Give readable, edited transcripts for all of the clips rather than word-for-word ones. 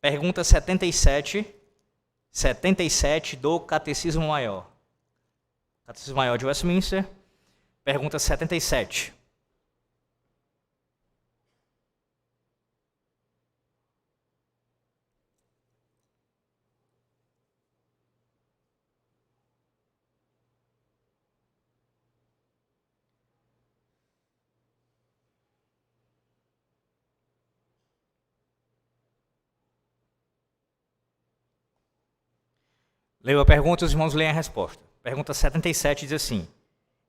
Pergunta 77 do Catecismo Maior. Catecismo Maior de Westminster, pergunta 77. Leio a pergunta e os irmãos leem a resposta. Pergunta 77 diz assim: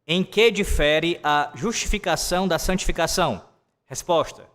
em que difere a justificação da santificação? Resposta: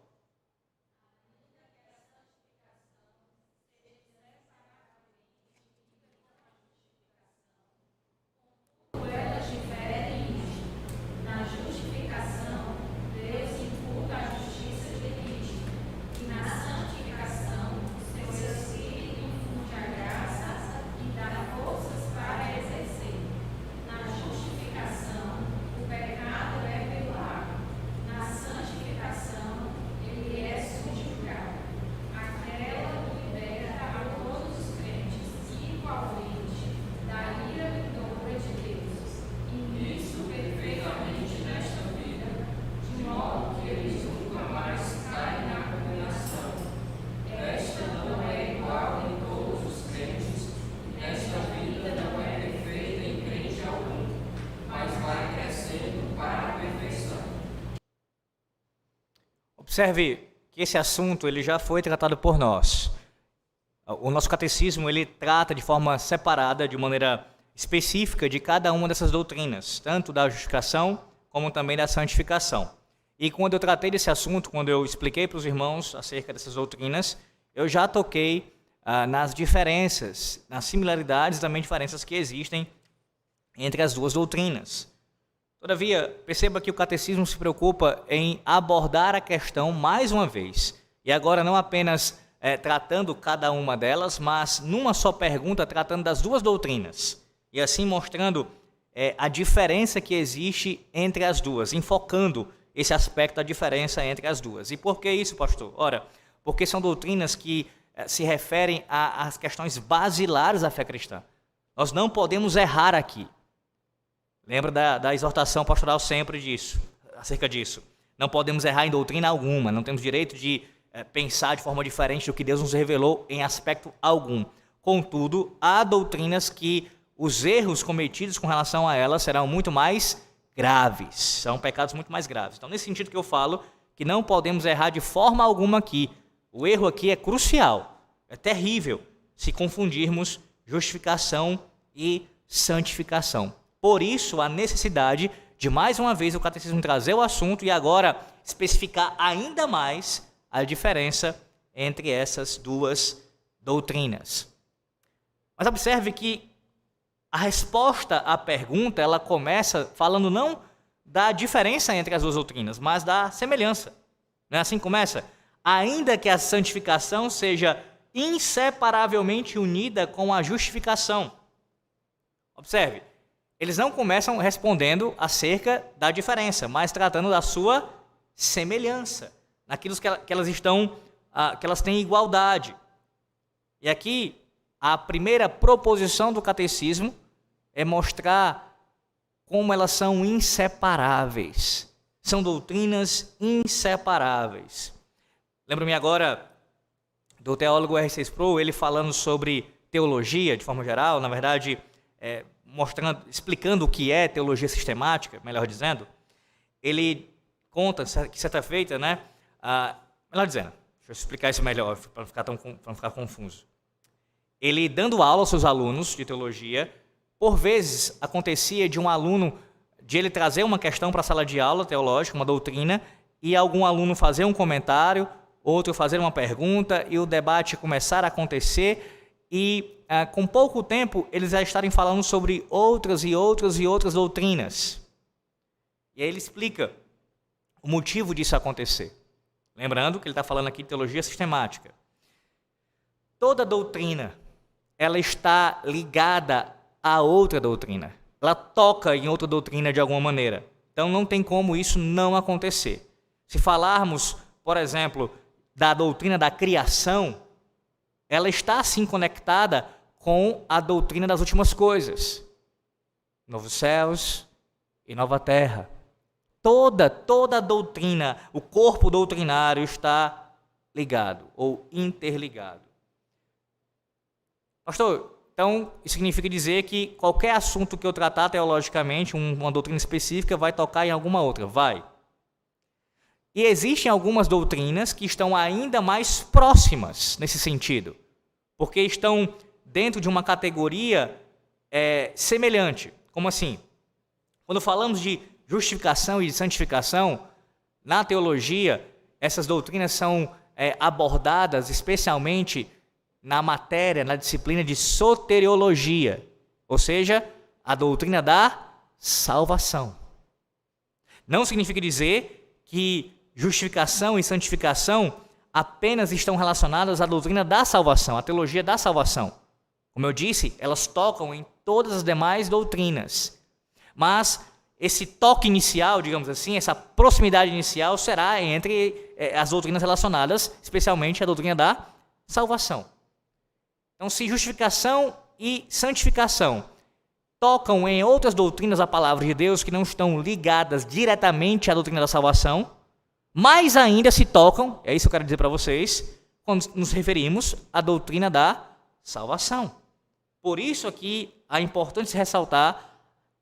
observe que esse assunto ele já foi tratado por nós. O nosso catecismo ele trata de forma separada, de maneira específica, de cada uma dessas doutrinas, tanto da justificação como também da santificação. E quando eu tratei desse assunto, quando eu expliquei para os irmãos acerca dessas doutrinas, eu já toquei nas diferenças, nas similaridades e também diferenças que existem entre as duas doutrinas. Todavia, perceba que o catecismo se preocupa em abordar a questão mais uma vez, e agora não apenas tratando cada uma delas, mas numa só pergunta tratando das duas doutrinas, e assim mostrando a diferença que existe entre as duas, enfocando esse aspecto da diferença entre as duas. E por que isso, pastor? Ora, porque são doutrinas que se referem às questões basilares da fé cristã. Nós não podemos errar aqui. Lembra da exortação pastoral sempre acerca disso. Não podemos errar em doutrina alguma, não temos direito de pensar de forma diferente do que Deus nos revelou em aspecto algum. Contudo, há doutrinas que os erros cometidos com relação a elas serão muito mais graves, são pecados muito mais graves. Então, nesse sentido que eu falo, que não podemos errar de forma alguma aqui. O erro aqui é crucial, é terrível, se confundirmos justificação e santificação. Por isso, a necessidade de, mais uma vez, o catecismo trazer o assunto e agora especificar ainda mais a diferença entre essas duas doutrinas. Mas observe que a resposta à pergunta, ela começa falando não da diferença entre as duas doutrinas, mas da semelhança. Não é assim que começa? Ainda que a santificação seja inseparavelmente unida com a justificação. Observe. Eles não começam respondendo acerca da diferença, mas tratando da sua semelhança, naquilo que elas têm igualdade. E aqui, a primeira proposição do catecismo é mostrar como elas são inseparáveis. São doutrinas inseparáveis. Lembro-me agora do teólogo R.C. Sproul, ele falando sobre teologia, de forma geral, na verdade, explicando o que é teologia sistemática, melhor dizendo. Ele conta que certa feita, melhor dizendo, deixa eu explicar isso melhor, para não ficar confuso. Ele dando aula aos seus alunos de teologia, por vezes acontecia de um aluno, de ele trazer uma questão para a sala de aula teológica, uma doutrina, e algum aluno fazer um comentário, outro fazer uma pergunta, e o debate começar a acontecer, e com pouco tempo eles já estarem falando sobre outras doutrinas. E aí ele explica o motivo disso acontecer. Lembrando que ele está falando aqui de teologia sistemática. Toda doutrina, ela está ligada a outra doutrina. Ela toca em outra doutrina de alguma maneira. Então não tem como isso não acontecer. Se falarmos, por exemplo, da doutrina da criação, ela está assim conectada com a doutrina das últimas coisas. Novos céus e nova terra. Toda a doutrina, o corpo doutrinário está ligado ou interligado. Pastor, então isso significa dizer que qualquer assunto que eu tratar teologicamente, uma doutrina específica, vai tocar em alguma outra? Vai. E existem algumas doutrinas que estão ainda mais próximas nesse sentido, porque estão dentro de uma categoria semelhante. Como assim? Quando falamos de justificação e de santificação, na teologia, essas doutrinas são abordadas especialmente na matéria, na disciplina de soteriologia, ou seja, a doutrina da salvação. Não significa dizer que justificação e santificação apenas estão relacionadas à doutrina da salvação, à teologia da salvação. Como eu disse, elas tocam em todas as demais doutrinas. Mas esse toque inicial, digamos assim, essa proximidade inicial será entre as doutrinas relacionadas, especialmente a doutrina da salvação. Então, se justificação e santificação tocam em outras doutrinas da palavra de Deus que não estão ligadas diretamente à doutrina da salvação, mais ainda se tocam, é isso que eu quero dizer para vocês, quando nos referimos à doutrina da salvação. Por isso aqui é importante ressaltar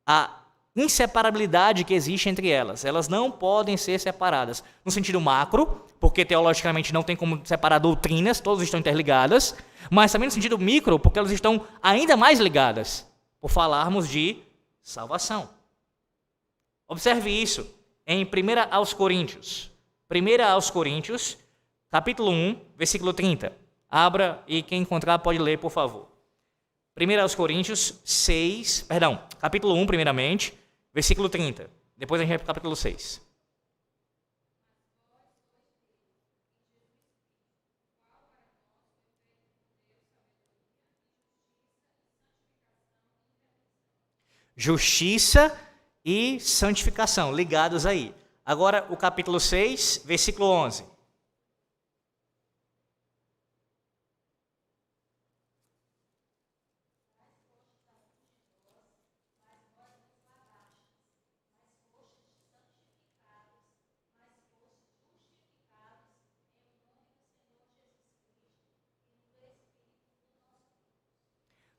a inseparabilidade que existe entre elas. Elas não podem ser separadas. No sentido macro, porque teologicamente não tem como separar doutrinas, todas estão interligadas, mas também no sentido micro, porque elas estão ainda mais ligadas, por falarmos de salvação. Observe isso em 1 aos Coríntios. 1 aos Coríntios, capítulo 1, versículo 30. Abra e quem encontrar pode ler, por favor. 1 aos Coríntios 6, capítulo 1 primeiramente, versículo 30. Depois a gente vai para o capítulo 6. Justiça e santificação, ligados aí. Agora o capítulo 6, versículo 11.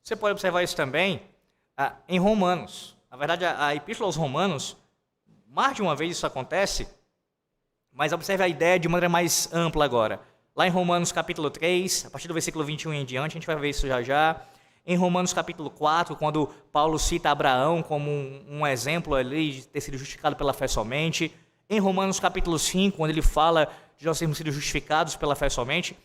Você pode observar isso também em Romanos. Na verdade, a Epístola aos Romanos, mais de uma vez isso acontece, mas observe a ideia de maneira mais ampla agora. Lá em Romanos capítulo 3, a partir do versículo 21 em diante, a gente vai ver isso já já. Em Romanos capítulo 4, quando Paulo cita Abraão como um exemplo ali de ter sido justificado pela fé somente. Em Romanos capítulo 5, quando ele fala de nós termos sido justificados pela fé somente,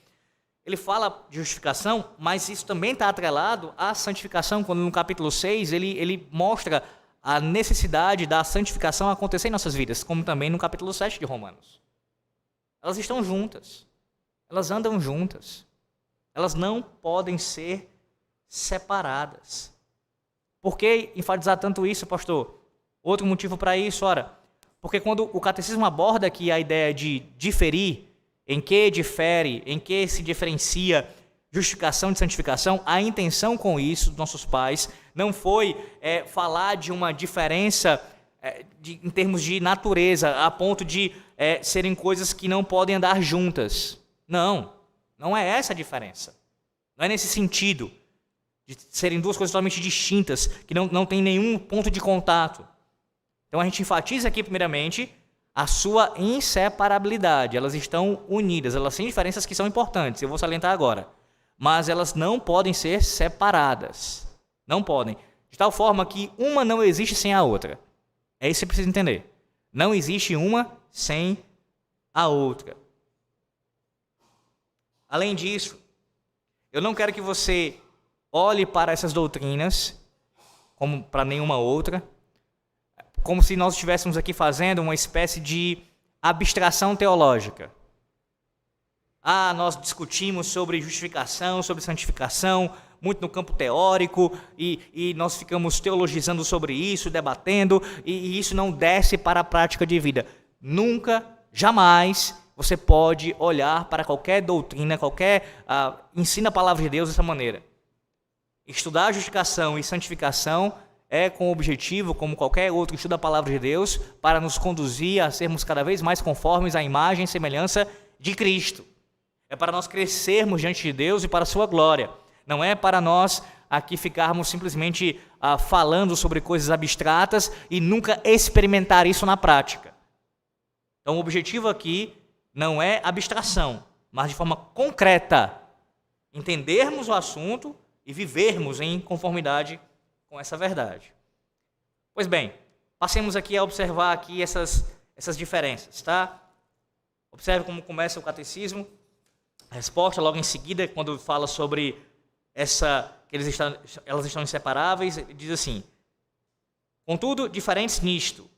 ele fala de justificação, mas isso também está atrelado à santificação, quando no capítulo 6 ele mostra a necessidade da santificação acontecer em nossas vidas, como também no capítulo 7 de Romanos. Elas estão juntas, elas andam juntas, elas não podem ser separadas. Por que enfatizar tanto isso, pastor? Outro motivo para isso, porque quando o catecismo aborda aqui a ideia de diferir, em que difere, em que se diferencia justificação de santificação, a intenção com isso dos nossos pais não foi falar de uma diferença em termos de natureza, a ponto de serem coisas que não podem andar juntas. Não é essa a diferença. Não é nesse sentido, de serem duas coisas totalmente distintas, que não tem nenhum ponto de contato. Então a gente enfatiza aqui, primeiramente, a sua inseparabilidade. Elas estão unidas, elas têm diferenças que são importantes, eu vou salientar agora. Mas elas não podem ser separadas. Não podem. De tal forma que uma não existe sem a outra. É isso que você precisa entender. Não existe uma sem a outra. Além disso, eu não quero que você olhe para essas doutrinas, como para nenhuma outra, como se nós estivéssemos aqui fazendo uma espécie de abstração teológica. Nós discutimos sobre justificação, sobre santificação, muito no campo teórico, e nós ficamos teologizando sobre isso, debatendo, e isso não desce para a prática de vida. Nunca, jamais, você pode olhar para qualquer doutrina, qualquer ensino a palavra de Deus dessa maneira. Estudar a justificação e santificação é com o objetivo, como qualquer outro estudo da palavra de Deus, para nos conduzir a sermos cada vez mais conformes à imagem e semelhança de Cristo. É para nós crescermos diante de Deus e para a sua glória. Não é para nós aqui ficarmos simplesmente falando sobre coisas abstratas e nunca experimentar isso na prática. Então o objetivo aqui não é abstração, mas de forma concreta, entendermos o assunto e vivermos em conformidade com essa verdade. Pois bem, passemos aqui a observar aqui essas diferenças, tá? Observe como começa o catecismo. A resposta logo em seguida, quando fala sobre elas estão inseparáveis, diz assim: contudo, diferentes nisto,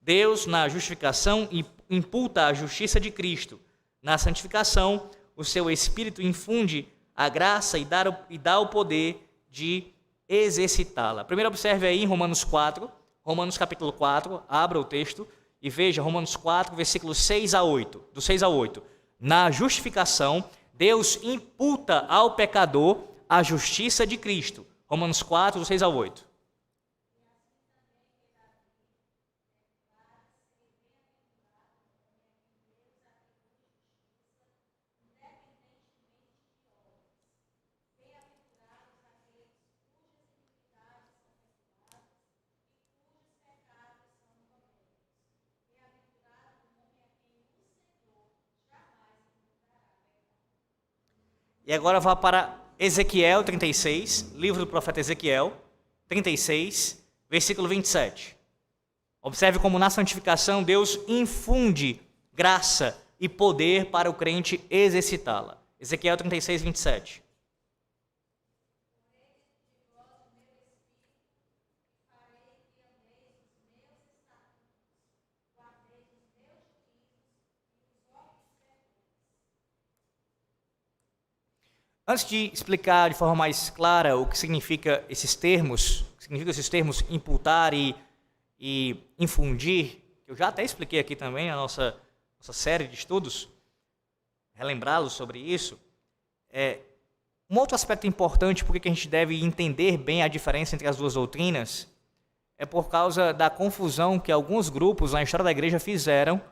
Deus na justificação imputa a justiça de Cristo, na santificação o seu Espírito infunde a graça e dá o poder de exercitá-la. Primeiro observe aí em Romanos capítulo 4, abra o texto e veja Romanos 4, versículos 6 a 8, do 6 a 8. Na justificação, Deus imputa ao pecador a justiça de Cristo. Romanos 4, do 6 a 8. E agora vá para Ezequiel 36, livro do profeta Ezequiel, 36, versículo 27. Observe como na santificação Deus infunde graça e poder para o crente exercitá-la. Ezequiel 36, 27. Antes de explicar de forma mais clara o que significa esses termos, imputar e infundir, que eu já até expliquei aqui também na nossa série de estudos, relembrá-los sobre isso, um outro aspecto importante porque a gente deve entender bem a diferença entre as duas doutrinas é por causa da confusão que alguns grupos na história da igreja fizeram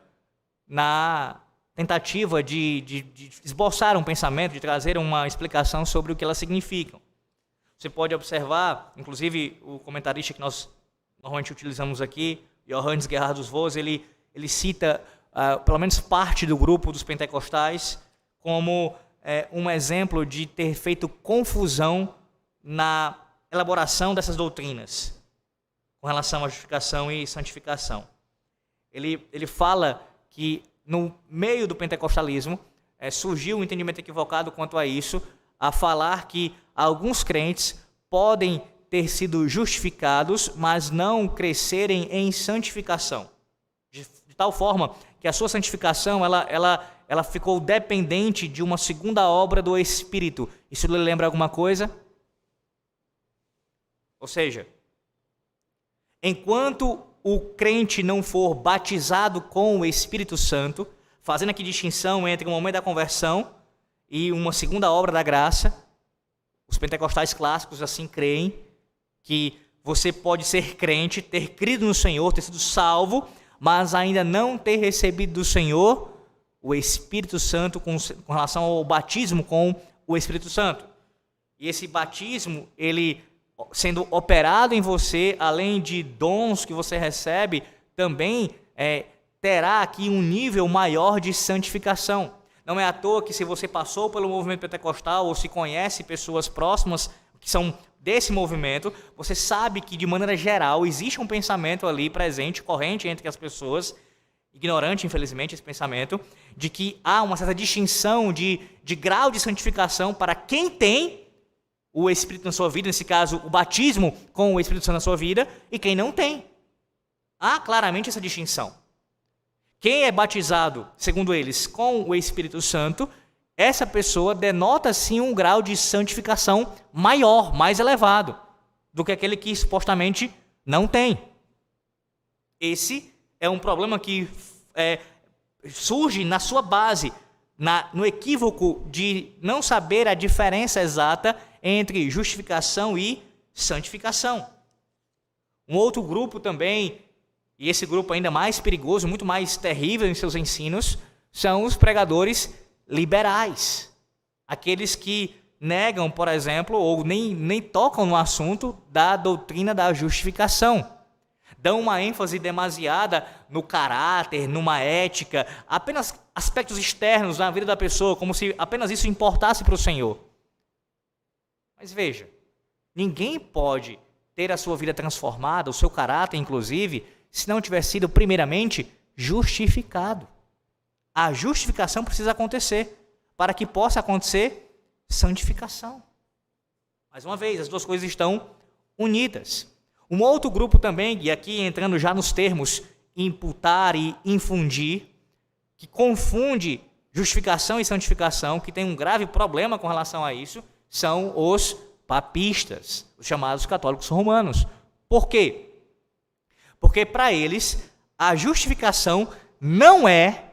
na tentativa de esboçar um pensamento, de trazer uma explicação sobre o que elas significam. Você pode observar, inclusive o comentarista que nós normalmente utilizamos aqui, Johannes Gerhardus Voss, ele cita pelo menos parte do grupo dos pentecostais como um exemplo de ter feito confusão na elaboração dessas doutrinas com relação à justificação e santificação. Ele fala que no meio do pentecostalismo, surgiu um entendimento equivocado quanto a isso, a falar que alguns crentes podem ter sido justificados, mas não crescerem em santificação. De tal forma que a sua santificação ela ficou dependente de uma segunda obra do Espírito. Isso lhe lembra alguma coisa? Ou seja, enquanto o crente não for batizado com o Espírito Santo, fazendo aqui distinção entre o momento da conversão e uma segunda obra da graça, os pentecostais clássicos assim creem que você pode ser crente, ter crido no Senhor, ter sido salvo, mas ainda não ter recebido do Senhor o Espírito Santo com relação ao batismo com o Espírito Santo. E esse batismo, ele sendo operado em você, além de dons que você recebe, também terá aqui um nível maior de santificação. Não é à toa que se você passou pelo movimento pentecostal ou se conhece pessoas próximas que são desse movimento, você sabe que de maneira geral existe um pensamento ali presente, corrente entre as pessoas, ignorante infelizmente esse pensamento, de que há uma certa distinção de grau de santificação para quem tem o Espírito na sua vida, nesse caso, o batismo com o Espírito Santo na sua vida, e quem não tem. Há claramente essa distinção. Quem é batizado, segundo eles, com o Espírito Santo, essa pessoa denota, sim, um grau de santificação maior, mais elevado, do que aquele que supostamente não tem. Esse é um problema que surge na sua base, no equívoco de não saber a diferença exata entre justificação e santificação. Um outro grupo também, e esse grupo ainda mais perigoso, muito mais terrível em seus ensinos, são os pregadores liberais. Aqueles que negam, por exemplo, ou nem tocam no assunto da doutrina da justificação. Dão uma ênfase demasiada no caráter, numa ética, apenas aspectos externos na vida da pessoa, como se apenas isso importasse para o Senhor. Mas veja, ninguém pode ter a sua vida transformada, o seu caráter inclusive, se não tiver sido primeiramente justificado. A justificação precisa acontecer, para que possa acontecer santificação. Mais uma vez, as duas coisas estão unidas. Um outro grupo também, e aqui entrando já nos termos imputar e infundir, que confunde justificação e santificação, que tem um grave problema com relação a isso, são os papistas, os chamados católicos romanos. Por quê? Porque para eles, a justificação não é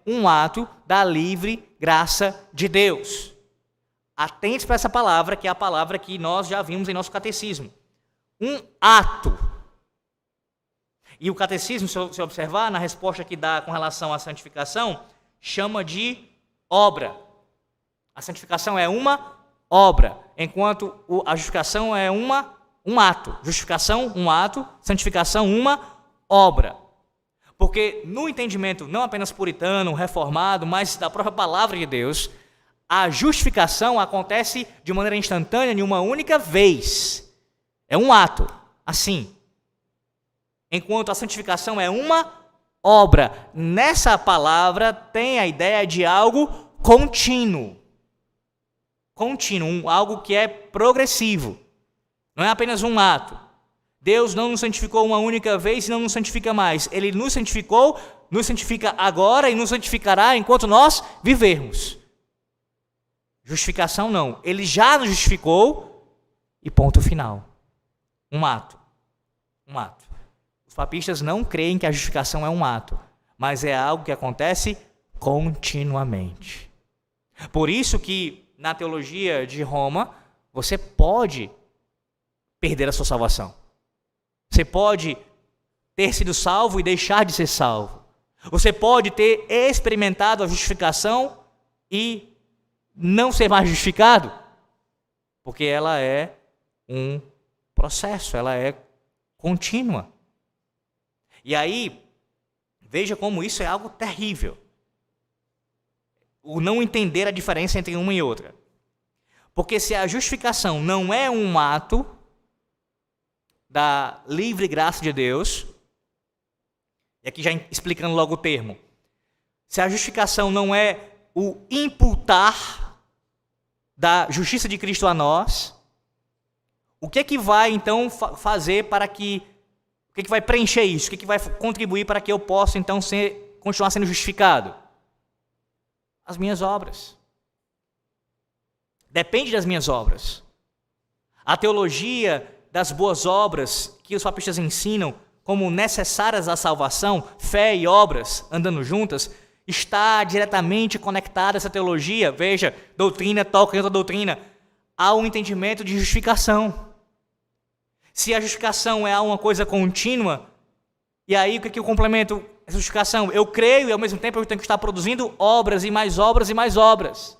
um ato da livre graça de Deus. Atente para essa palavra, que é a palavra que nós já vimos em nosso catecismo. Um ato. E o catecismo, se você observar, na resposta que dá com relação à santificação, chama de obra. A santificação é uma obra, enquanto a justificação é um ato. Justificação, um ato. Santificação, uma obra. Porque no entendimento não apenas puritano, reformado, mas da própria palavra de Deus, a justificação acontece de maneira instantânea em uma única vez. É um ato, assim. Enquanto a santificação é uma obra. Nessa palavra tem a ideia de algo contínuo. Contínuo, algo que é progressivo. Não é apenas um ato. Deus não nos santificou uma única vez e não nos santifica mais. Ele nos santificou, nos santifica agora e nos santificará enquanto nós vivermos. Justificação não. Ele já nos justificou e ponto final. Um ato. Um ato. Os papistas não creem que a justificação é um ato, mas é algo que acontece continuamente. Por isso que na teologia de Roma, você pode perder a sua salvação. Você pode ter sido salvo e deixar de ser salvo. Você pode ter experimentado a justificação e não ser mais justificado, porque ela é um processo, ela é contínua. E aí, veja como isso é algo terrível. O não entender a diferença entre uma e outra. Porque se a justificação não é um ato da livre graça de Deus, e aqui já explicando logo o termo, se a justificação não é o imputar da justiça de Cristo a nós, o que é que vai então fazer para que, o que é que vai preencher isso, o que é que vai contribuir para que eu possa então continuar sendo justificado? As minhas obras. Depende das minhas obras. A teologia das boas obras que os papistas ensinam como necessárias à salvação, fé e obras andando juntas, está diretamente conectada essa teologia, veja, doutrina toca em outra doutrina, ao entendimento de justificação. Se a justificação é uma coisa contínua, e aí o que eu complemento essa justificação? Eu creio e ao mesmo tempo eu tenho que estar produzindo obras e mais obras e mais obras.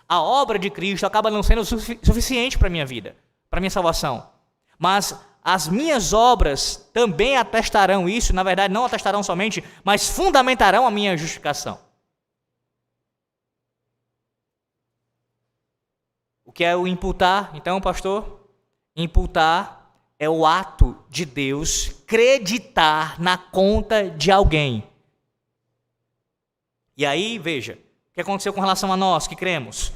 A obra de Cristo acaba não sendo suficiente para a minha vida, para a minha salvação. Mas as minhas obras também atestarão isso, na verdade não atestarão somente, mas fundamentarão a minha justificação. O que é o imputar, então, pastor? Imputar é o ato de Deus creditar na conta de alguém. E aí, veja, o que aconteceu com relação a nós que cremos?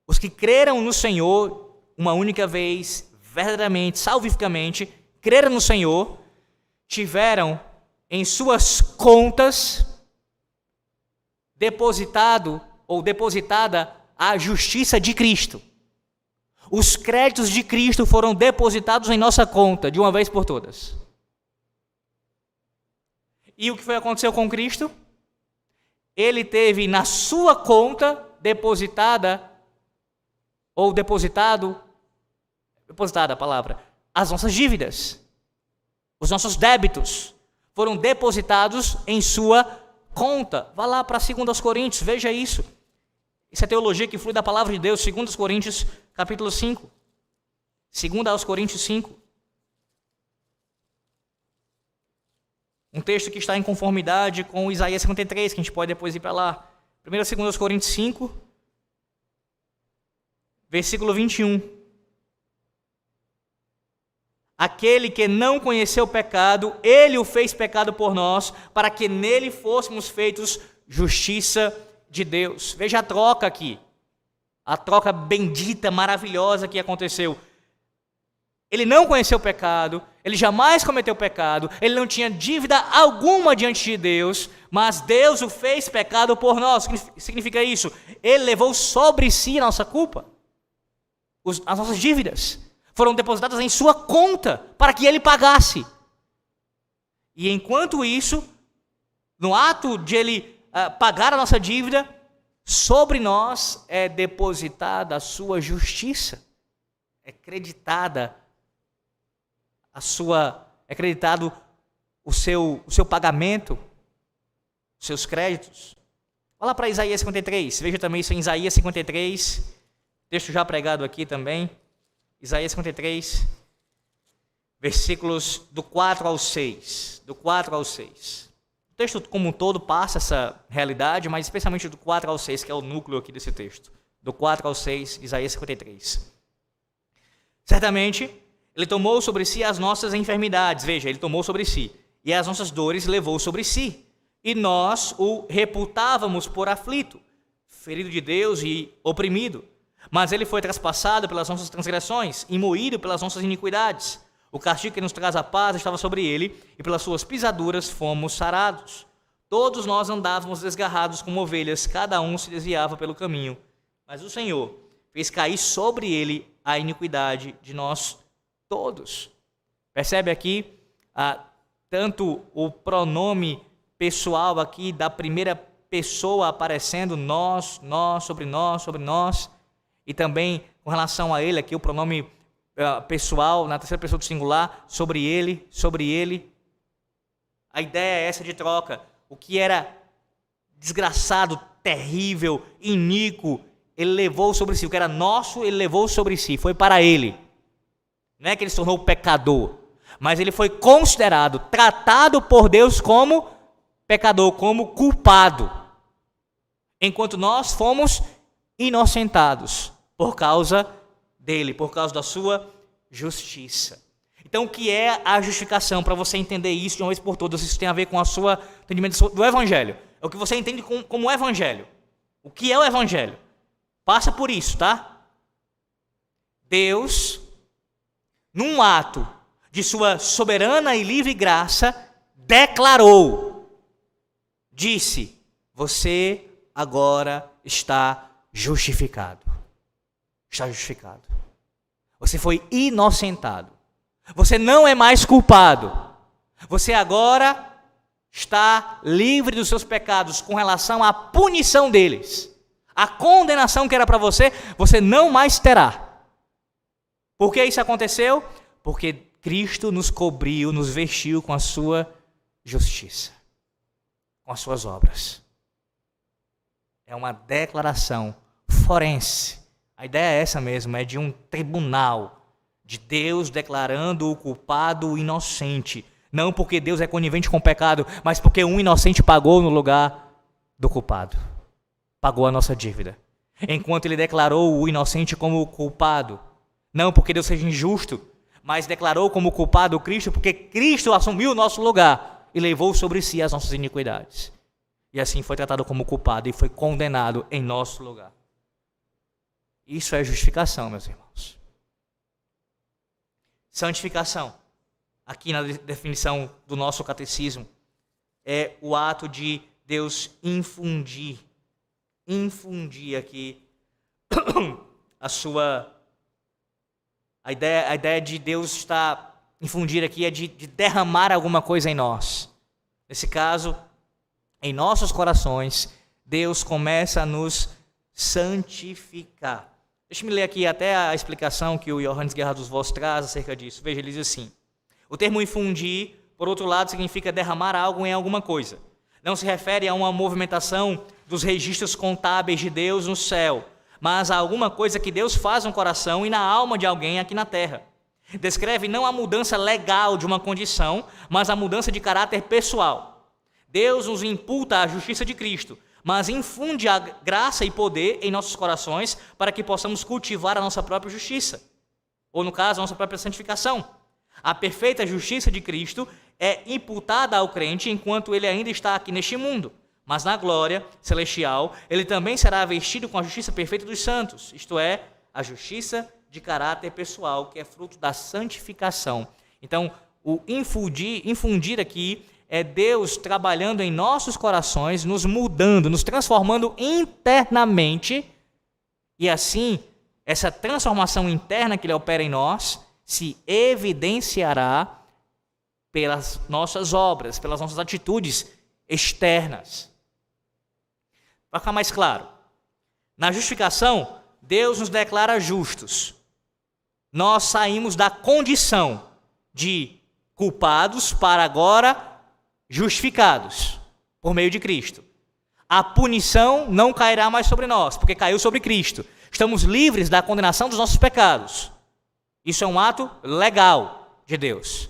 Os que creram no Senhor uma única vez, verdadeiramente, salvificamente, creram no Senhor, tiveram em suas contas depositado ou depositada a justiça de Cristo. Os créditos de Cristo foram depositados em nossa conta de uma vez por todas. E o que foi aconteceu com Cristo? Ele teve na sua conta depositada a palavra, as nossas dívidas. Os nossos débitos foram depositados em sua conta. Vá lá para 2 Coríntios, veja isso. Isso é teologia que flui da palavra de Deus, 2 Coríntios, capítulo 5. 2 Coríntios 5. Um texto que está em conformidade com Isaías 53, que a gente pode depois ir para lá. 1 e 2 Coríntios 5, versículo 21. Aquele que não conheceu o pecado, ele o fez pecado por nós, para que nele fôssemos feitos justiça de Deus. Veja a troca aqui. A troca bendita, maravilhosa que aconteceu. Ele não conheceu o pecado, ele jamais cometeu pecado, ele não tinha dívida alguma diante de Deus, mas Deus o fez pecado por nós. O que significa isso? Ele levou sobre si a nossa culpa. As nossas dívidas foram depositadas em sua conta para que ele pagasse. E enquanto isso, no ato de ele pagar a nossa dívida, sobre nós é depositada a sua justiça, é creditada é creditado o seu pagamento, os seus créditos. Olha lá para Isaías 53, veja também isso em Isaías 53, texto já pregado aqui também, Isaías 53, versículos do 4 ao 6, do 4 ao 6. O texto como um todo passa essa realidade, mas especialmente do 4 ao 6, que é o núcleo aqui desse texto, do 4 ao 6, Isaías 53. Certamente, ele tomou sobre si as nossas enfermidades, veja, ele tomou sobre si, e as nossas dores levou sobre si, e nós o reputávamos por aflito, ferido de Deus e oprimido. Mas ele foi traspassado pelas nossas transgressões e moído pelas nossas iniquidades. O castigo que nos traz a paz estava sobre ele, e pelas suas pisaduras fomos sarados. Todos nós andávamos desgarrados como ovelhas, cada um se desviava pelo caminho. Mas o Senhor fez cair sobre ele a iniquidade de nós todos. Percebe aqui tanto o pronome pessoal aqui da primeira pessoa aparecendo, nós, sobre nós, e também com relação a ele aqui o pronome pessoal na terceira pessoa do singular, sobre ele. A ideia é essa de troca. O que era desgraçado, terrível, iníquo, ele levou sobre si. O que era nosso, ele levou sobre si, foi para ele. Não é que ele se tornou pecador, mas ele foi considerado, tratado por Deus como pecador, como culpado, enquanto nós fomos inocentados por causa dele, por causa da sua justiça. Então, o que é a justificação? Para você entender isso de uma vez por todas, isso tem a ver com o seu entendimento do Evangelho. É o que você entende como o Evangelho. O que é o Evangelho? Passa por isso, tá? Deus, num ato de sua soberana e livre graça, disse, você agora está justificado. Está justificado. Você foi inocentado. Você não é mais culpado. Você agora está livre dos seus pecados com relação à punição deles. A condenação que era para você, você não mais terá. Por que isso aconteceu? Porque Cristo nos cobriu, nos vestiu com a sua justiça, com as suas obras. É uma declaração forense. A ideia é essa mesmo, é de um tribunal, de Deus declarando o culpado inocente. Não porque Deus é conivente com o pecado, mas porque um inocente pagou no lugar do culpado. Pagou a nossa dívida. Enquanto ele declarou o inocente como culpado. Não porque Deus seja injusto, mas declarou como culpado Cristo, porque Cristo assumiu o nosso lugar e levou sobre si as nossas iniquidades. E assim foi tratado como culpado e foi condenado em nosso lugar. Isso é justificação, meus irmãos. Santificação, aqui na definição do nosso catecismo, é o ato de Deus infundir aqui a ideia de Deus infundir aqui é de derramar alguma coisa em nós. Nesse caso, em nossos corações, Deus começa a nos santificar. Deixa-me ler aqui até a explicação que o Johannes Guerra dos Vos traz acerca disso. Veja, ele diz assim: o termo infundir, por outro lado, significa derramar algo em alguma coisa. Não se refere a uma movimentação dos registros contábeis de Deus no céu, mas a alguma coisa que Deus faz no coração e na alma de alguém aqui na terra. Descreve não a mudança legal de uma condição, mas a mudança de caráter pessoal. Deus nos imputa a justiça de Cristo, mas infunde a graça e poder em nossos corações para que possamos cultivar a nossa própria justiça, ou no caso, a nossa própria santificação. A perfeita justiça de Cristo é imputada ao crente enquanto ele ainda está aqui neste mundo, mas na glória celestial ele também será vestido com a justiça perfeita dos santos, isto é, a justiça de caráter pessoal, que é fruto da santificação. Então, o infundir aqui é Deus trabalhando em nossos corações, nos mudando, nos transformando internamente, e assim, essa transformação interna que Ele opera em nós se evidenciará pelas nossas obras, pelas nossas atitudes externas. Para ficar mais claro, na justificação, Deus nos declara justos. Nós saímos da condição de culpados para agora justificados por meio de Cristo. A punição não cairá mais sobre nós, porque caiu sobre Cristo. Estamos livres da condenação dos nossos pecados. Isso é um ato legal de Deus.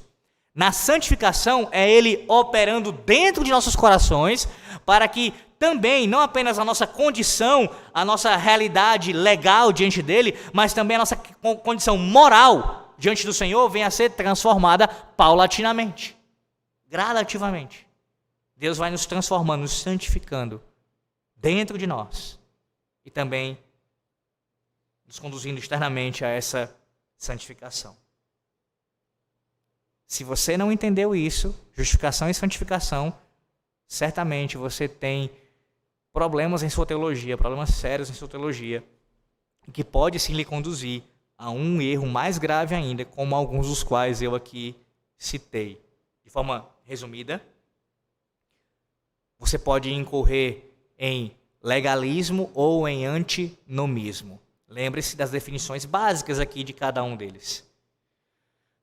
Na santificação, é Ele operando dentro de nossos corações para que também, não apenas a nossa condição, a nossa realidade legal diante dEle, mas também a nossa condição moral diante do Senhor venha a ser transformada paulatinamente, gradativamente. Deus vai nos transformando, nos santificando dentro de nós e também nos conduzindo externamente a essa santificação. Se você não entendeu isso, justificação e santificação, certamente você tem problemas em sua teologia, problemas sérios em sua teologia, que pode sim lhe conduzir a um erro mais grave ainda, como alguns dos quais eu aqui citei. De forma resumida, você pode incorrer em legalismo ou em antinomismo. Lembre-se das definições básicas aqui de cada um deles.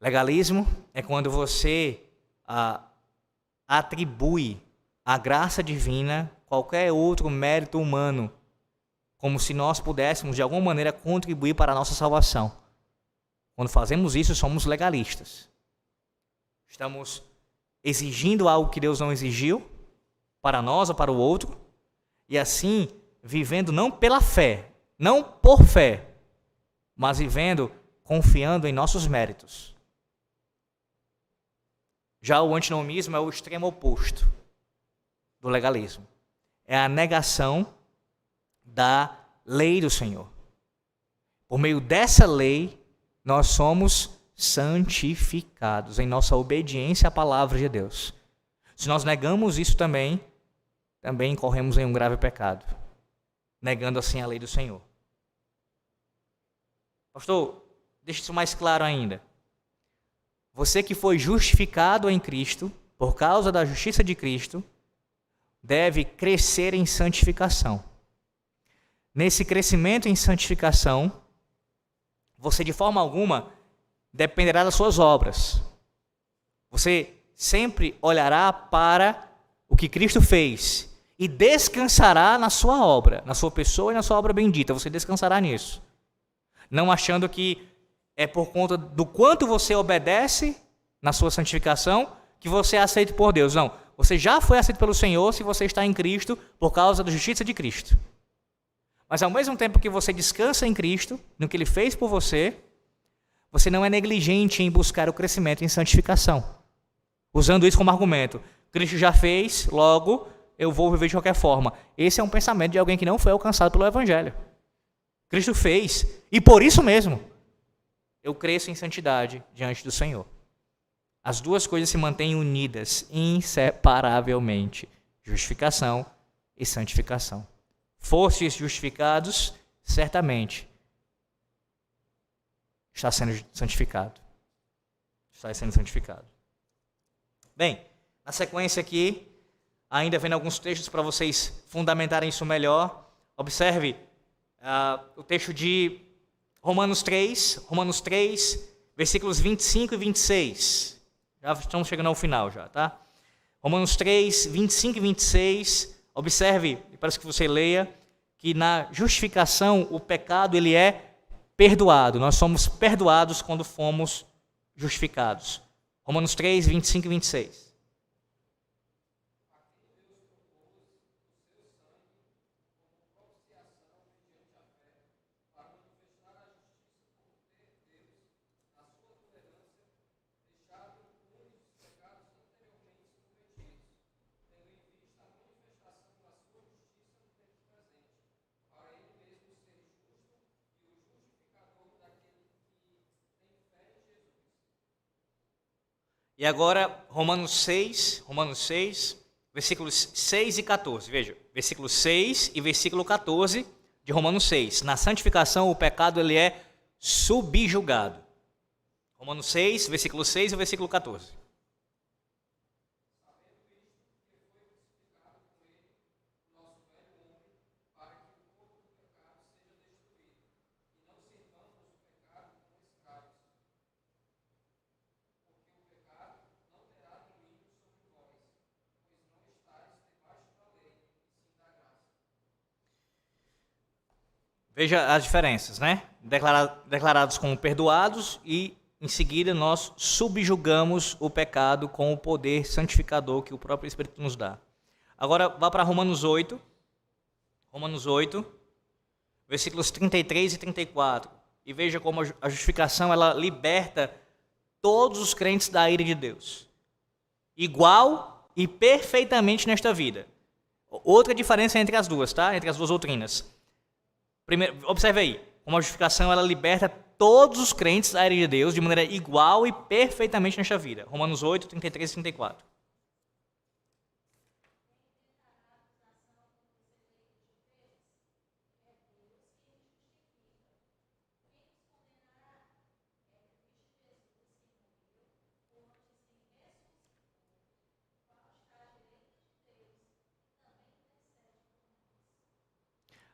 Legalismo é quando você atribui à graça divina qualquer outro mérito humano, como se nós pudéssemos de alguma maneira contribuir para a nossa salvação. Quando fazemos isso, somos legalistas. Estamos exigindo algo que Deus não exigiu para nós ou para o outro, e assim vivendo não pela fé, não por fé, mas vivendo confiando em nossos méritos. Já o antinomismo é o extremo oposto do legalismo. É a negação da lei do Senhor. Por meio dessa lei, nós somos santificados em nossa obediência à palavra de Deus. Se nós negamos isso também incorremos em um grave pecado, negando assim a lei do Senhor. Pastor, deixa isso mais claro ainda. Você que foi justificado em Cristo, por causa da justiça de Cristo, deve crescer em santificação. Nesse crescimento em santificação, você de forma alguma dependerá das suas obras. Você sempre olhará para o que Cristo fez e descansará na sua obra, na sua pessoa e na sua obra bendita. Você descansará nisso. Não achando que é por conta do quanto você obedece na sua santificação que você é aceito por Deus. Não, você já foi aceito pelo Senhor se você está em Cristo por causa da justiça de Cristo. Mas ao mesmo tempo que você descansa em Cristo, no que Ele fez por você, você não é negligente em buscar o crescimento em santificação. Usando isso como argumento. Cristo já fez, logo eu vou viver de qualquer forma. Esse é um pensamento de alguém que não foi alcançado pelo Evangelho. Cristo fez, e por isso mesmo, eu cresço em santidade diante do Senhor. As duas coisas se mantêm unidas, inseparavelmente. Justificação e santificação. Fostes justificados, certamente está sendo santificado. Está sendo santificado. Bem, Na sequência aqui, ainda vendo alguns textos para vocês fundamentarem isso melhor. Observe o texto de Romanos 3, versículos 25 e 26. Já estamos chegando ao final já, tá? Romanos 3, 25 e 26. Observe, parece que você leia, que na justificação o pecado ele é perdoado. Nós somos perdoados quando fomos justificados. Romanos 3, 25 e 26. E agora, Romanos 6, versículos 6 e 14. Veja, versículo 6 e versículo 14 de Romanos 6. Na santificação, o pecado ele é subjugado. Romanos 6, versículo 6 e versículo 14. Veja as diferenças, né? Declarados como perdoados e, em seguida, nós subjugamos o pecado com o poder santificador que o próprio Espírito nos dá. Agora, vá para Romanos 8. Romanos 8, versículos 33 e 34. E veja como a justificação, ela liberta todos os crentes da ira de Deus. Igual e perfeitamente nesta vida. Outra diferença entre as duas, tá? Entre as duas doutrinas. Primeiro, observe aí, como a justificação ela liberta todos os crentes da ira de Deus de maneira igual e perfeitamente nesta vida. Romanos 8, 33 e 34.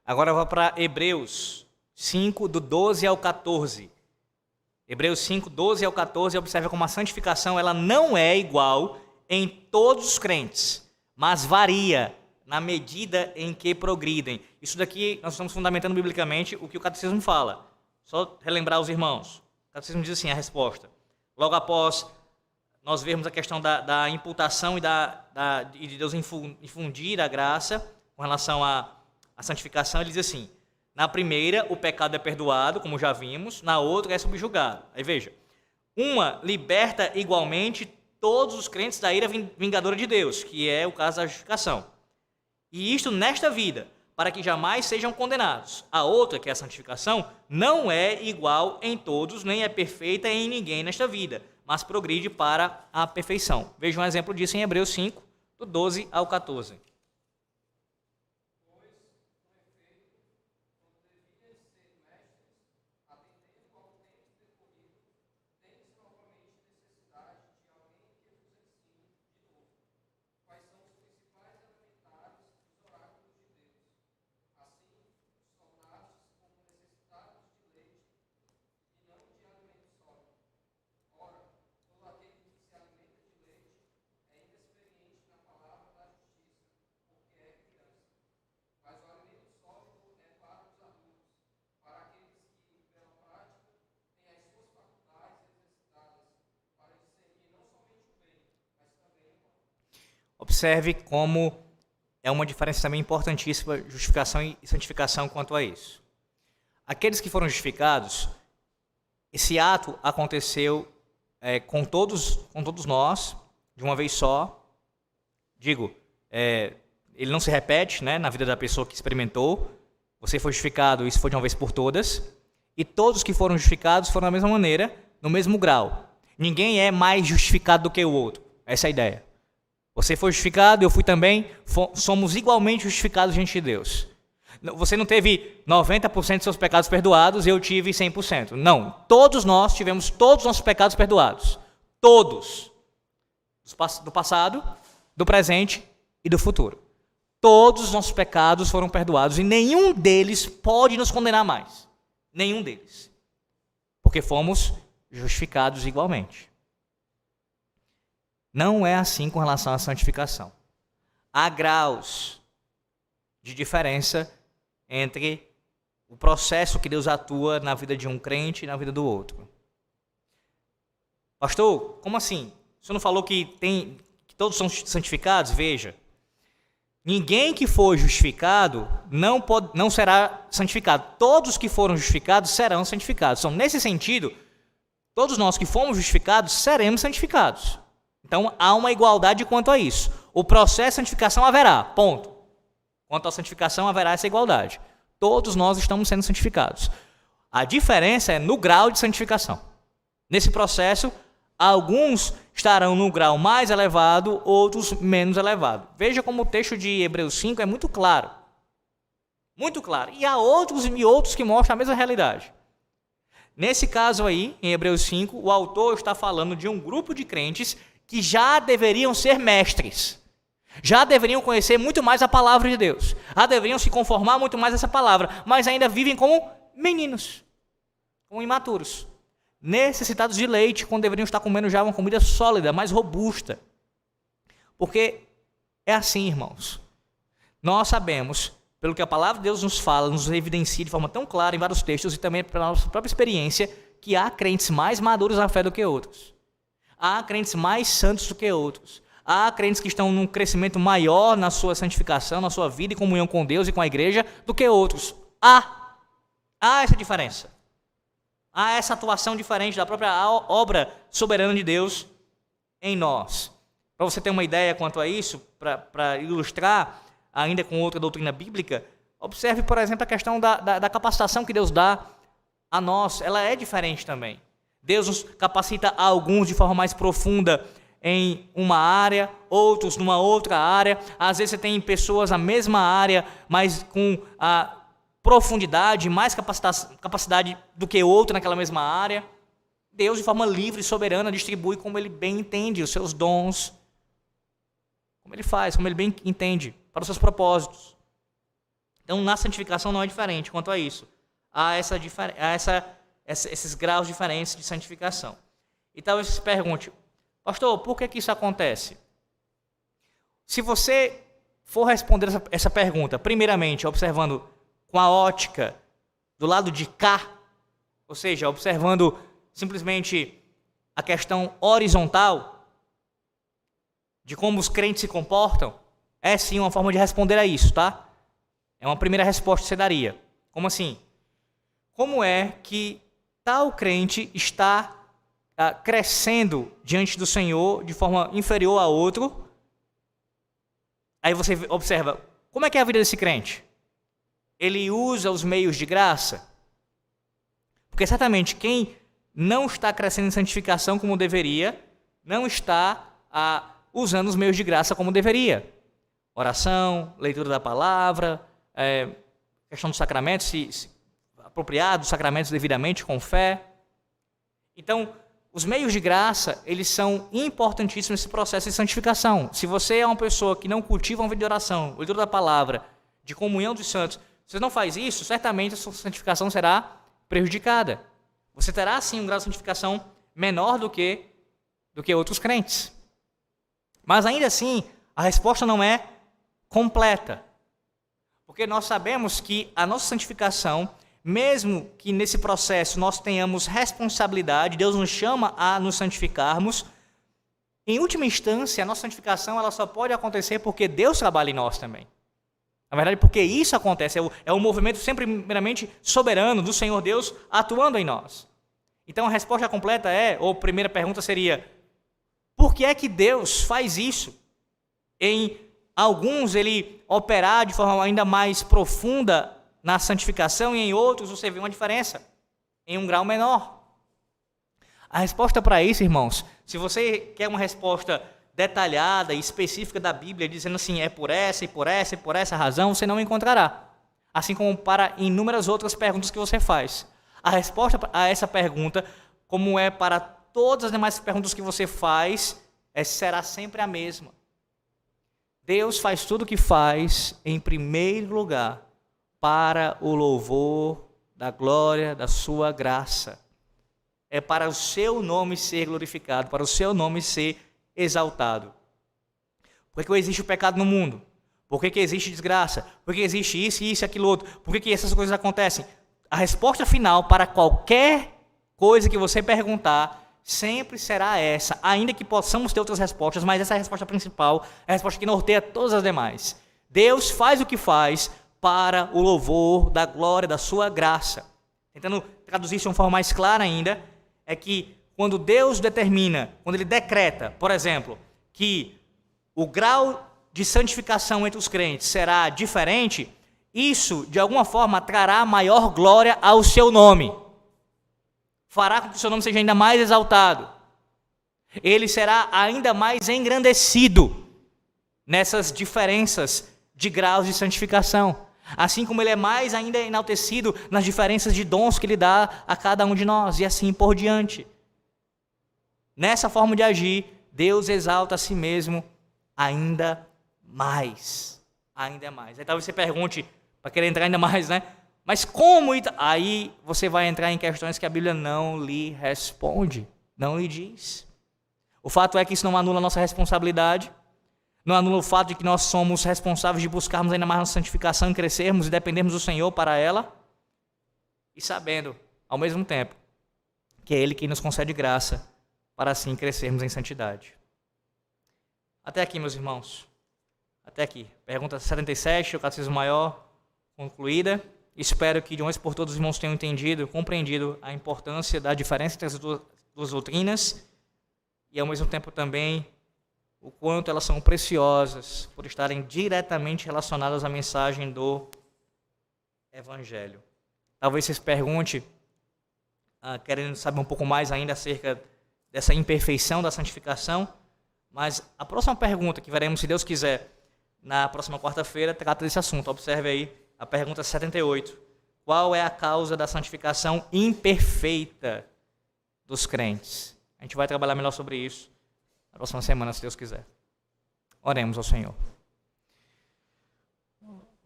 Agora vá para Hebreus 5, do 12 ao 14. Hebreus 5, 12 ao 14, observa como a santificação ela não é igual em todos os crentes, mas varia na medida em que progridem. Isso daqui nós estamos fundamentando biblicamente o que o catecismo fala. Só relembrar os irmãos. O catecismo diz assim, a resposta. Logo após nós vermos a questão da imputação e de Deus infundir a graça com relação à santificação, ele diz assim, na primeira o pecado é perdoado, como já vimos, na outra é subjugado. Aí veja, uma liberta igualmente todos os crentes da ira vingadora de Deus, que é o caso da justificação. E isto nesta vida, para que jamais sejam condenados. A outra, que é a santificação, não é igual em todos, nem é perfeita em ninguém nesta vida, mas progride para a perfeição. Veja um exemplo disso em Hebreus 5, do 12 ao 14. Observe como é uma diferença também importantíssima, justificação e santificação quanto a isso. Aqueles que foram justificados, esse ato aconteceu com todos nós, de uma vez só. Digo, ele não se repete, né, na vida da pessoa que experimentou. Você foi justificado, isso foi de uma vez por todas. E todos que foram justificados foram da mesma maneira, no mesmo grau. Ninguém é mais justificado do que o outro. Essa é a ideia. Você foi justificado, eu fui também, somos igualmente justificados diante de Deus. Você não teve 90% de seus pecados perdoados, eu tive 100%. Não, todos nós tivemos todos os nossos pecados perdoados. Todos. do passado, do presente e do futuro. Todos os nossos pecados foram perdoados e nenhum deles pode nos condenar mais. Nenhum deles. Porque fomos justificados igualmente. Não é assim com relação à santificação. Há graus de diferença entre o processo que Deus atua na vida de um crente e na vida do outro. Pastor, como assim? O senhor não falou que todos são santificados? Veja. Ninguém que for justificado não será santificado. Todos que foram justificados serão santificados. Então, nesse sentido, todos nós que fomos justificados seremos santificados. Então, há uma igualdade quanto a isso. O processo de santificação haverá, ponto. Quanto à santificação, haverá essa igualdade. Todos nós estamos sendo santificados. A diferença é no grau de santificação. Nesse processo, alguns estarão no grau mais elevado, outros menos elevado. Veja como o texto de Hebreus 5 é muito claro. Muito claro. E há outros que mostram a mesma realidade. Nesse caso aí, em Hebreus 5, o autor está falando de um grupo de crentes que já deveriam ser mestres. Já deveriam conhecer muito mais a palavra de Deus. Já deveriam se conformar muito mais a essa palavra. Mas ainda vivem como meninos, como imaturos. Necessitados de leite, quando deveriam estar comendo já uma comida sólida, mais robusta. Porque é assim, irmãos. Nós sabemos, pelo que a palavra de Deus nos fala, nos evidencia de forma tão clara em vários textos e também pela nossa própria experiência, que há crentes mais maduros na fé do que outros. Há crentes mais santos do que outros. Há crentes que estão num crescimento maior na sua santificação, na sua vida e comunhão com Deus e com a igreja do que outros. Há essa diferença. Há essa atuação diferente da própria obra soberana de Deus em nós. Para você ter uma ideia quanto a isso, para ilustrar ainda com outra doutrina bíblica, observe, por exemplo, a questão da capacitação que Deus dá a nós. Ela é diferente também. Deus nos capacita a alguns de forma mais profunda em uma área, outros numa outra área. Às vezes você tem pessoas na mesma área, mas com a profundidade, mais capacidade do que outro naquela mesma área. Deus, de forma livre e soberana, distribui como Ele bem entende os seus dons, como Ele faz, como Ele bem entende, para os seus propósitos. Então, na santificação não é diferente quanto a isso. Há esses graus diferentes de santificação. E talvez você se pergunte, pastor, por que isso acontece? Se você for responder essa pergunta, primeiramente, observando com a ótica do lado de cá, ou seja, observando simplesmente a questão horizontal de como os crentes se comportam, é sim uma forma de responder a isso, tá? É uma primeira resposta que você daria. Como assim? Como é que tal crente está crescendo diante do Senhor de forma inferior a outro? Aí você observa, como é que é a vida desse crente? Ele usa os meios de graça? Porque certamente quem não está crescendo em santificação como deveria, não está usando os meios de graça como deveria. Oração, leitura da palavra, questão dos sacramentos, se apropriar dos sacramentos devidamente, com fé. Então, os meios de graça, eles são importantíssimos nesse processo de santificação. Se você é uma pessoa que não cultiva uma vida de oração, leitura da palavra, de comunhão dos santos, se você não faz isso, certamente a sua santificação será prejudicada. Você terá, sim, um grau de santificação menor do que outros crentes. Mas, ainda assim, a resposta não é completa. Porque nós sabemos que a nossa santificação, mesmo que nesse processo nós tenhamos responsabilidade, Deus nos chama a nos santificarmos, em última instância, a nossa santificação ela só pode acontecer porque Deus trabalha em nós também. Na verdade, porque isso acontece, é um movimento sempre primeiramente soberano do Senhor Deus atuando em nós. Então a resposta completa ou a primeira pergunta seria, por que é que Deus faz isso? Em alguns ele operar de forma ainda mais profunda na santificação e em outros você vê uma diferença, em um grau menor. A resposta para isso, irmãos, se você quer uma resposta detalhada e específica da Bíblia, dizendo assim, é por essa e por essa e por essa razão, você não encontrará. Assim como para inúmeras outras perguntas que você faz. A resposta a essa pergunta, como é para todas as demais perguntas que você faz, será sempre a mesma. Deus faz tudo o que faz, em primeiro lugar, para o louvor da glória da sua graça. É para o seu nome ser glorificado, para o seu nome ser exaltado. Por que existe o pecado no mundo? Por que existe desgraça? Por que existe isso e aquilo outro? Por que essas coisas acontecem? A resposta final para qualquer coisa que você perguntar sempre será essa, ainda que possamos ter outras respostas, mas essa é a resposta principal, é a resposta que norteia todas as demais. Deus faz o que faz para o louvor da glória da sua graça. Tentando traduzir isso de uma forma mais clara ainda, é que quando Deus determina, quando Ele decreta, por exemplo, que o grau de santificação entre os crentes será diferente, isso, de alguma forma, trará maior glória ao seu nome. Fará com que o seu nome seja ainda mais exaltado. Ele será ainda mais engrandecido nessas diferenças de graus de santificação. Assim como ele é mais ainda enaltecido nas diferenças de dons que ele dá a cada um de nós, e assim por diante. Nessa forma de agir, Deus exalta a si mesmo ainda mais. Ainda mais. Aí talvez você pergunte, para querer entrar ainda mais, né? Mas como? Aí você vai entrar em questões que a Bíblia não lhe responde, não lhe diz. O fato é que isso não anula a nossa responsabilidade, não anula o fato de que nós somos responsáveis de buscarmos ainda mais nossa santificação, crescermos e dependermos do Senhor para ela, e sabendo, ao mesmo tempo, que é Ele quem nos concede graça para assim crescermos em santidade. Até aqui, meus irmãos. Até aqui. Pergunta 77, o Catecismo Maior, concluída. Espero que de uma vez por todos os irmãos tenham entendido, compreendido a importância da diferença entre as duas doutrinas e, ao mesmo tempo, também o quanto elas são preciosas por estarem diretamente relacionadas à mensagem do Evangelho. Talvez você se pergunte, querendo saber um pouco mais ainda acerca dessa imperfeição da santificação, mas a próxima pergunta que veremos, se Deus quiser, na próxima quarta-feira, trata desse assunto. Observe aí a pergunta 78. Qual é a causa da santificação imperfeita dos crentes? A gente vai trabalhar melhor sobre isso na próxima semana, se Deus quiser. Oremos ao Senhor.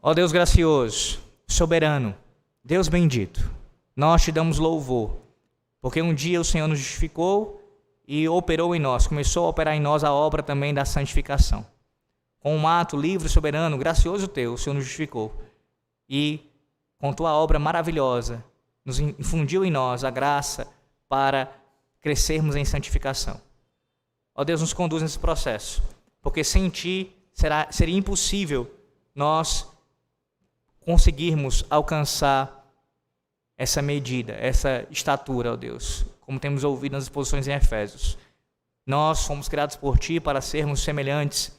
Ó Deus gracioso, soberano, Deus bendito, nós te damos louvor, porque um dia o Senhor nos justificou e operou em nós, começou a operar em nós a obra também da santificação. Com um ato livre, soberano, gracioso teu, o Senhor nos justificou. E com tua obra maravilhosa, nos infundiu em nós a graça para crescermos em santificação. Ó Deus, nos conduz nesse processo, porque sem ti seria impossível nós conseguirmos alcançar essa medida, essa estatura, ó Deus, como temos ouvido nas exposições em Efésios. Nós fomos criados por ti para sermos semelhantes,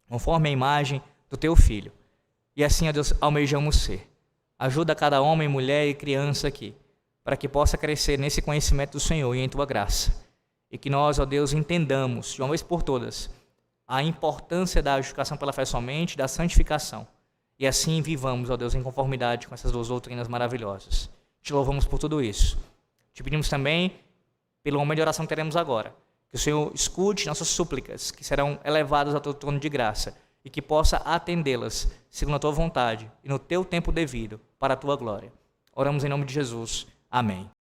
conforme a imagem do teu Filho. E assim, ó Deus, almejamos ser. Ajuda cada homem, mulher e criança aqui, para que possa crescer nesse conhecimento do Senhor e em tua graça. E que nós, ó Deus, entendamos, de uma vez por todas, a importância da justificação pela fé somente, da santificação. E assim vivamos, ó Deus, em conformidade com essas duas doutrinas maravilhosas. Te louvamos por tudo isso. Te pedimos também, pelo momento de oração que teremos agora, que o Senhor escute nossas súplicas, que serão elevadas ao teu trono de graça, e que possa atendê-las, segundo a tua vontade, e no teu tempo devido, para a tua glória. Oramos em nome de Jesus. Amém.